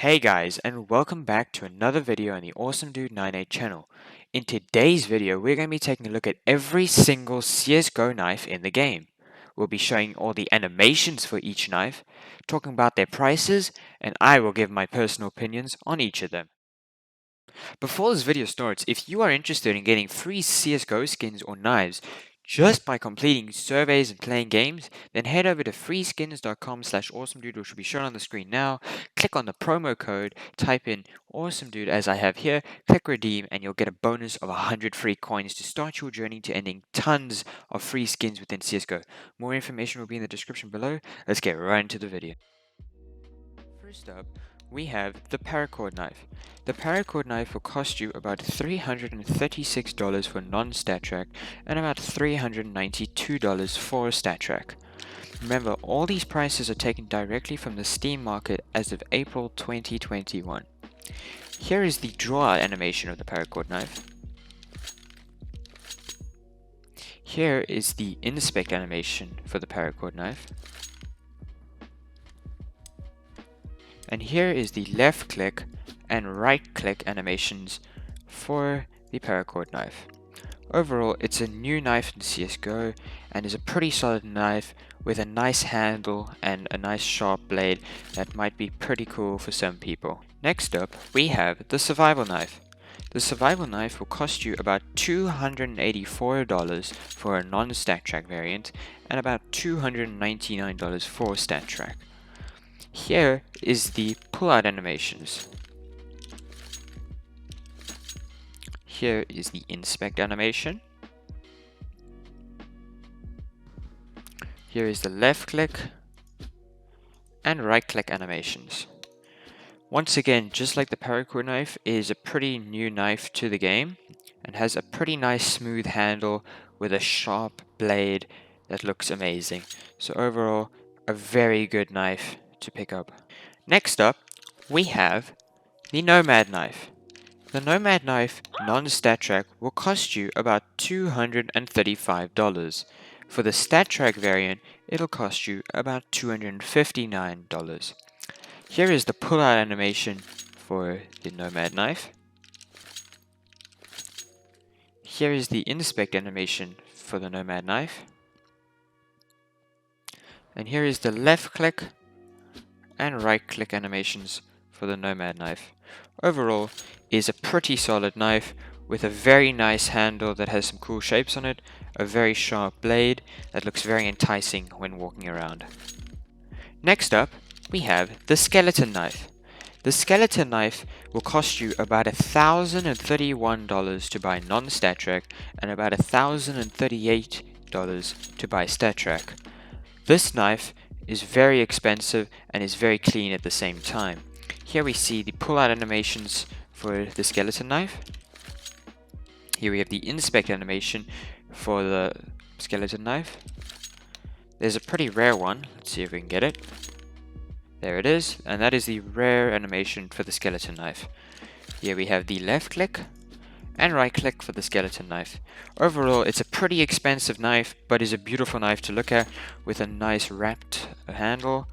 Hey guys, and welcome back to another video on the Awesome Dude 98 channel. In today's video, we're going to be taking a look at every single CSGO knife in the game. We'll be showing all the animations for each knife, talking about their prices, and I will give my personal opinions on each of them. Before this video starts, if you are interested in getting free CSGO skins or knives just by completing surveys and playing games, then head over to freeskins.com/awesomedude, which will be shown on the screen now. Click on the promo code, type in awesomedude as I have here, click redeem, and you'll get a bonus of 100 free coins to start your journey to ending tons of free skins within CSGO. More information will be in the description below. Let's get right into the video. First up, we have the Paracord Knife. The Paracord Knife will cost you about $336 for non-stat track and about $392 for stat track. Remember, all these prices are taken directly from the Steam market as of April 2021. Here is the draw animation of the Paracord Knife. Here is the inspect animation for the Paracord Knife. And here is the left click and right click animations for the Paracord Knife. Overall, it's a new knife in CSGO and is a pretty solid knife with a nice handle and a nice sharp blade that might be pretty cool for some people. Next up, we have the Survival Knife. The Survival Knife will cost you about $284 for a non-stat track variant and about $299 for stat track. Here is the pull-out animations. Here is the inspect animation. Here is the left click and right click animations. Once again, just like the Paracord Knife, it is a pretty new knife to the game and has a pretty nice smooth handle with a sharp blade that looks amazing. So overall, a very good knife to pick up. Next up, we have the Nomad Knife. The Nomad Knife non-stat track will cost you about $235. For the stat track variant, it'll cost you about $259. Here is the pull-out animation for the Nomad Knife. Here is the inspect animation for the Nomad Knife. And here is the left click and right click animations for the Nomad Knife. Overall, it is a pretty solid knife with a very nice handle that has some cool shapes on it, a very sharp blade that looks very enticing when walking around. Next up, we have the Skeleton Knife. The Skeleton Knife will cost you about $1,031 to buy non-stat track and about $1,038 to buy stat track. This knife is very expensive and is very clean at the same time. Here we see the pull-out animations for the Skeleton Knife. Here we have the inspect animation for the Skeleton Knife. There's a pretty rare one. Let's see if we can get it. There it is, and that is the rare animation for the Skeleton Knife. Here we have the left click and right click for the Skeleton Knife. Overall, it's a pretty expensive knife, but is a beautiful knife to look at with a nice wrapped handle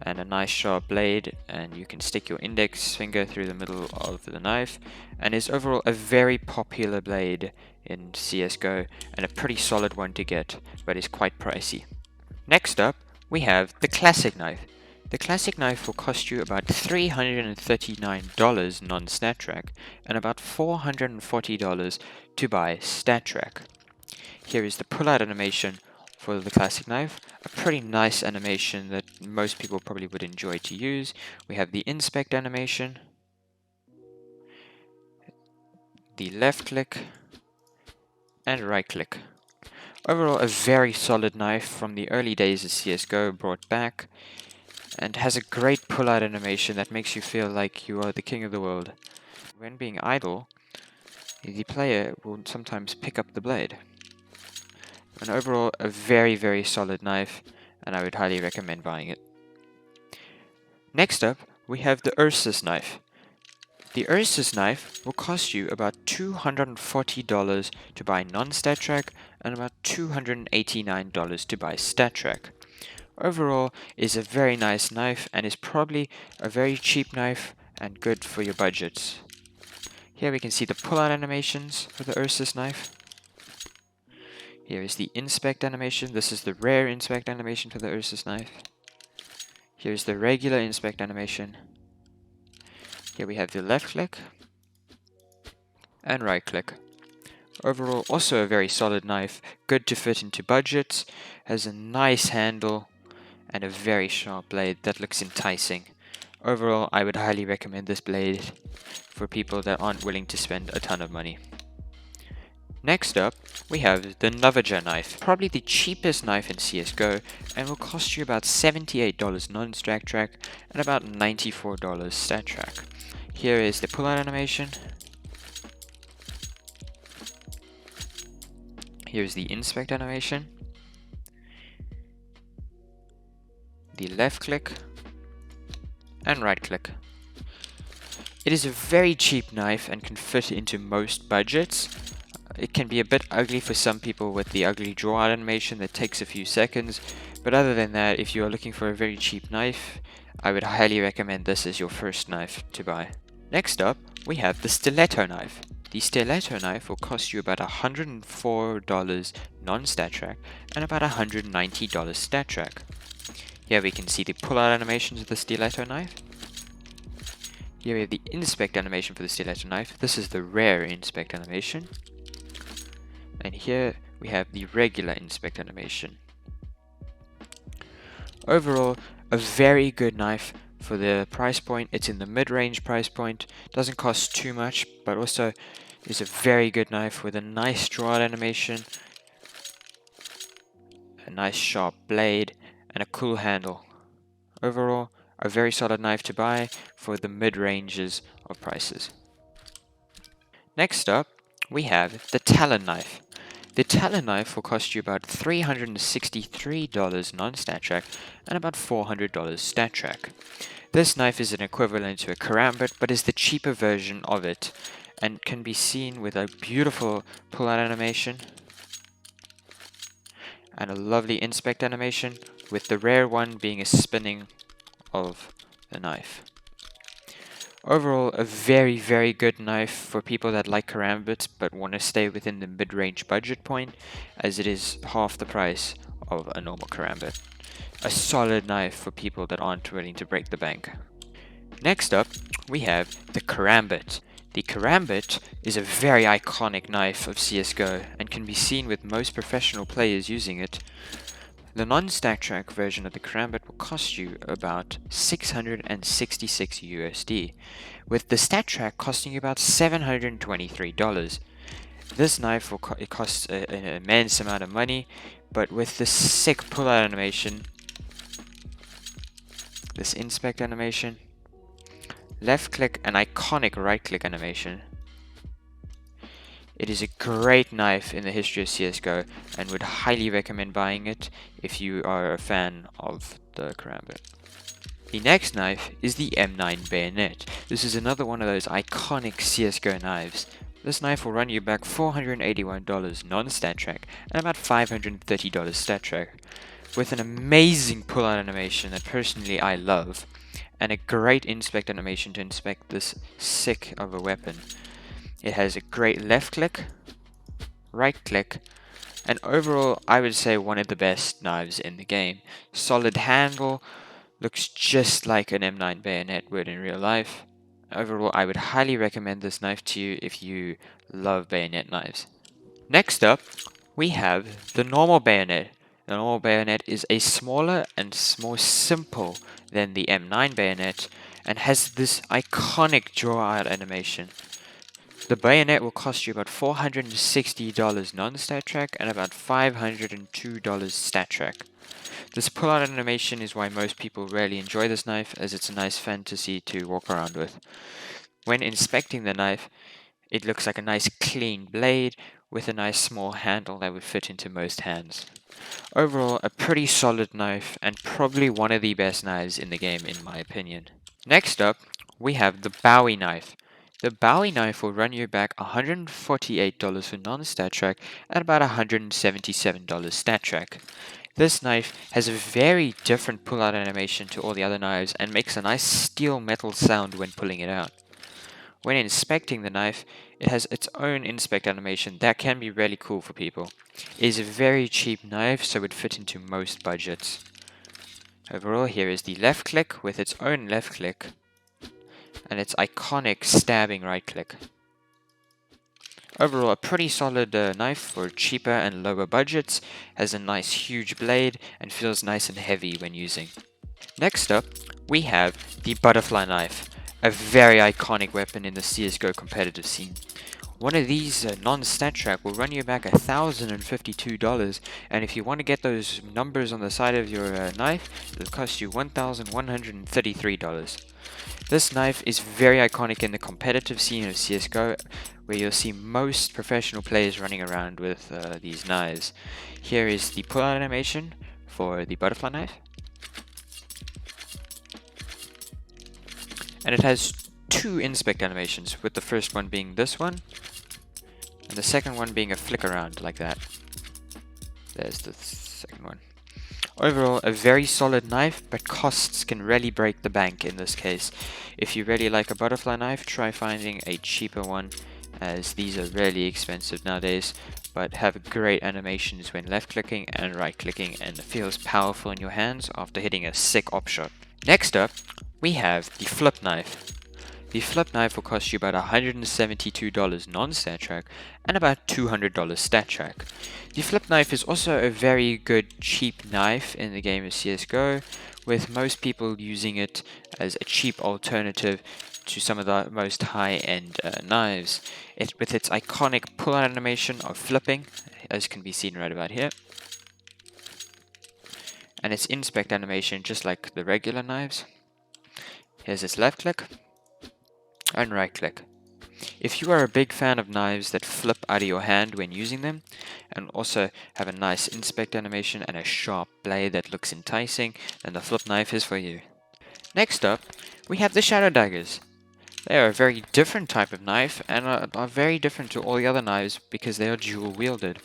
and a nice sharp blade, and you can stick your index finger through the middle of the knife, and is overall a very popular blade in CSGO and a pretty solid one to get, but is quite pricey. Next up, we have the Classic Knife. The Classic Knife will cost you about $339 non-stat track and about $440 to buy stat track. Here is the pull-out animation for the Classic Knife, a pretty nice animation that most people probably would enjoy to use. We have the inspect animation, the left click, and right click. Overall, a very solid knife from the early days of CSGO brought back, and has a great pull-out animation that makes you feel like you are the king of the world. When being idle, the player will sometimes pick up the blade. And overall, a very, very solid knife, and I would highly recommend buying it. Next up, we have the Ursus Knife. The Ursus Knife will cost you about $240 to buy non-stat track and about $289 to buy stat track. Overall, is a very nice knife and is probably a very cheap knife and good for your budgets. Here we can see the pull-out animations for the Ursus knife. Here is the inspect animation. This is the rare inspect animation for the Ursus knife. Here's the regular inspect animation. Here we have the left click and right click. Overall, also a very solid knife, good to fit into budgets, has a nice handle and a very sharp blade that looks enticing. Overall, I would highly recommend this blade for people that aren't willing to spend a ton of money. Next up, we have the Navaja Knife, probably the cheapest knife in CSGO, and will cost you about $78 non-stack track and about $94 stat track. Here is the pull-out animation. Here's the inspect animation, the left click, and right click. It is a very cheap knife and can fit into most budgets. It can be a bit ugly for some people with the ugly draw out animation that takes a few seconds, but other than that, if you are looking for a very cheap knife, I would highly recommend this as your first knife to buy. Next up, we have the Stilleto Knife. The Stilleto Knife will cost you about $104 non-stat track and about $190 stat track. Here we can see the pull-out animations of the Stilleto Knife. Here we have the inspect animation for the Stilleto Knife. This is the rare inspect animation. And here we have the regular inspect animation. Overall, a very good knife for the price point. It's in the mid-range price point, doesn't cost too much, but also is a very good knife with a nice draw out animation, a nice sharp blade, and a cool handle. Overall, a very solid knife to buy for the mid-ranges of prices. Next up, we have the Talon Knife. The Talon Knife will cost you about $363 non-stat track and about $400 stat track. This knife is an equivalent to a Karambit, but is the cheaper version of it, and can be seen with a beautiful pull-out animation and a lovely inspect animation, with the rare one being a spinning of the knife. Overall, a very, very good knife for people that like karambits but want to stay within the mid-range budget point, as it is half the price of a normal karambit. A solid knife for people that aren't willing to break the bank. Next up, we have the Karambit. The Karambit is a very iconic knife of CSGO and can be seen with most professional players using it. The non-stack track version of the Karambit will cost you about 666 USD, with the stat track costing you about $723. This knife will cost an immense amount of money, but with this sick pull-out animation, this inspect animation, left click and iconic right click animation, it is a great knife in the history of CSGO and would highly recommend buying it if you are a fan of the Karambit. The next knife is the M9 Bayonet. This is another one of those iconic CSGO knives. This knife will run you back $481 non-stat track and about $530 stat track, with an amazing pull-out animation that personally I love, and a great inspect animation to inspect this sick of a weapon. It has a great left click, right click, and overall I would say one of the best knives in the game. Solid handle, looks just like an M9 Bayonet would in real life. Overall, I would highly recommend this knife to you if you love bayonet knives. Next up, we have the normal bayonet. The normal bayonet is a smaller and more simple than the M9 bayonet and has this iconic draw out animation. The bayonet will cost you about $460 non-stat track and about $502 stat track. This pull-out animation is why most people rarely enjoy this knife, as it's a nice fantasy to walk around with. When inspecting the knife, it looks like a nice clean blade with a nice small handle that would fit into most hands. Overall, a pretty solid knife and probably one of the best knives in the game in my opinion. Next up, we have the Bowie Knife. The Bowie Knife will run you back $148 for non-stat track and about $177 stat track. This knife has a very different pull-out animation to all the other knives and makes a nice steel metal sound when pulling it out. When inspecting the knife, it has its own inspect animation that can be really cool for people. It is a very cheap knife, so it would fit into most budgets. Overall, here is the left click with its own left click and its iconic stabbing right click. Overall, a pretty solid knife for cheaper and lower budgets, has a nice huge blade and feels nice and heavy when using. Next up, we have the butterfly knife, a very iconic weapon in the CSGO competitive scene. One of these non-stat track will run you back $1,052, and if you want to get those numbers on the side of your knife, it'll cost you $1,133. This knife is very iconic in the competitive scene of CSGO, where you'll see most professional players running around with these knives. Here is the pull-out animation for the butterfly knife. And it has two inspect animations, with the first one being this one, and the second one being a flick around like that. There's the second one. Overall, a very solid knife, but costs can really break the bank in this case. If you really like a butterfly knife, try finding a cheaper one, as these are really expensive nowadays, but have great animations when left clicking and right clicking, and feels powerful in your hands after hitting a sick op shot. Next up, we have the flip knife. The flip knife will cost you about $172 non-stat track and about $200 stat track. The flip knife is also a very good cheap knife in the game of CSGO, with most people using it as a cheap alternative to some of the most high-end knives. With its iconic pull-out animation of flipping, as can be seen right about here, and its inspect animation just like the regular knives. Here's its left click and right click. If you are a big fan of knives that flip out of your hand when using them, and also have a nice inspect animation and a sharp blade that looks enticing, then the flip knife is for you. Next up, we have the shadow daggers. They are a very different type of knife and are very different to all the other knives because they are dual wielded.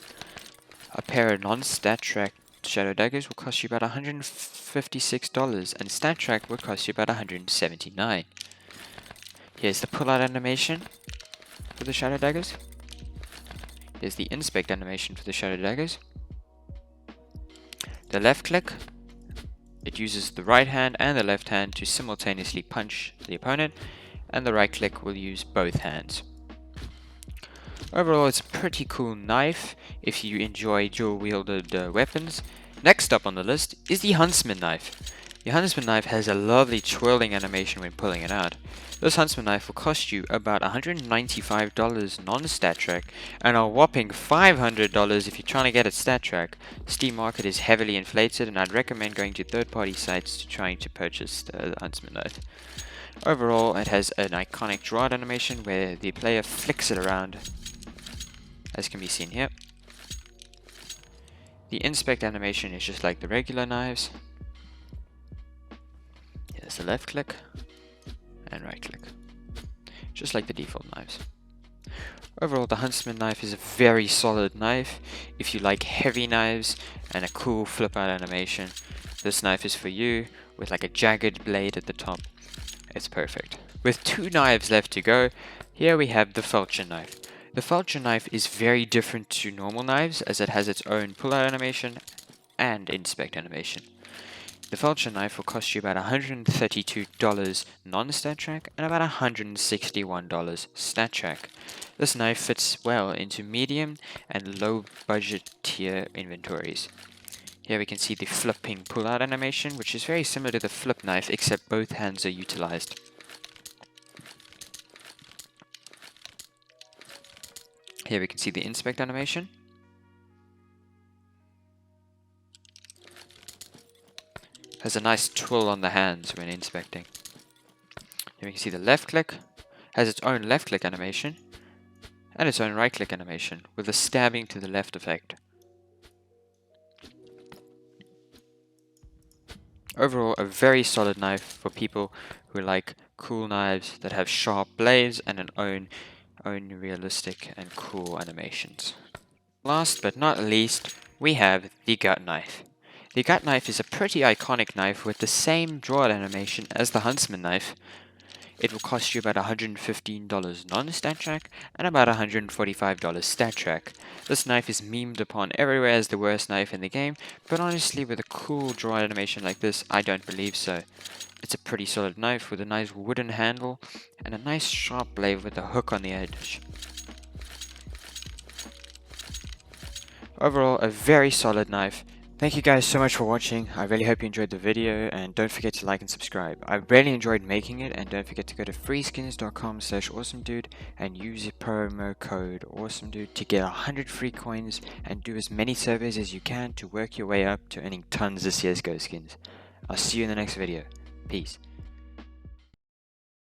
A pair of non-stat track shadow daggers will cost you about $156, and stat track will cost you about $179. Here's the pull-out animation for the shadow daggers. Here's the inspect animation for the shadow daggers. The left click, it uses the right hand and the left hand to simultaneously punch the opponent, and the right click will use both hands. Overall, it's a pretty cool knife if you enjoy dual-wielded weapons. Next up on the list is the Huntsman Knife. The Huntsman Knife has a lovely twirling animation when pulling it out. This Huntsman Knife will cost you about $195 non-stat track, and a whopping $500 if you're trying to get it stat track. Steam market is heavily inflated, and I'd recommend going to third-party sites to trying to purchase the Huntsman Knife. Overall, it has an iconic draw animation where the player flicks it around, as can be seen here. The inspect animation is just like the regular knives. Here's the left click and right click, just like the default knives. Overall, the Huntsman Knife is a very solid knife. If you like heavy knives and a cool flip out animation, this knife is for you, with like a jagged blade at the top. It's perfect. With two knives left to go, here we have the Falchion Knife. The Falchion Knife is very different to normal knives, as it has its own pull-out animation and inspect animation. The Falchion Knife will cost you about $132 non-stat track and about $161 stat track. This knife fits well into medium and low budget tier inventories. Here we can see the flipping pull-out animation, which is very similar to the flip knife, except both hands are utilized. Here we can see the inspect animation. Has a nice twirl on the hands when inspecting. Here we can see the left click, has its own left click animation, and its own right click animation, with a stabbing to the left effect. Overall, a very solid knife for people who like cool knives that have sharp blades and an own realistic and cool animations. Last but not least, we have the gut knife. The gut knife is a pretty iconic knife with the same draw animation as the Huntsman knife. It will cost you about $115 non-stat track and about $145 stat track. This knife is memed upon everywhere as the worst knife in the game, but honestly with a cool draw animation like this, I don't believe so. It's a pretty solid knife with a nice wooden handle and a nice sharp blade with a hook on the edge. Overall, a very solid knife. Thank you guys so much for watching. I really hope you enjoyed the video, and don't forget to like and subscribe. I really enjoyed making it, and don't forget to go to freeskins.com/awesomedude and use the promo code awesomedude to get 100 free coins and do as many surveys as you can to work your way up to earning tons of CSGO skins. I'll see you in the next video. Peace.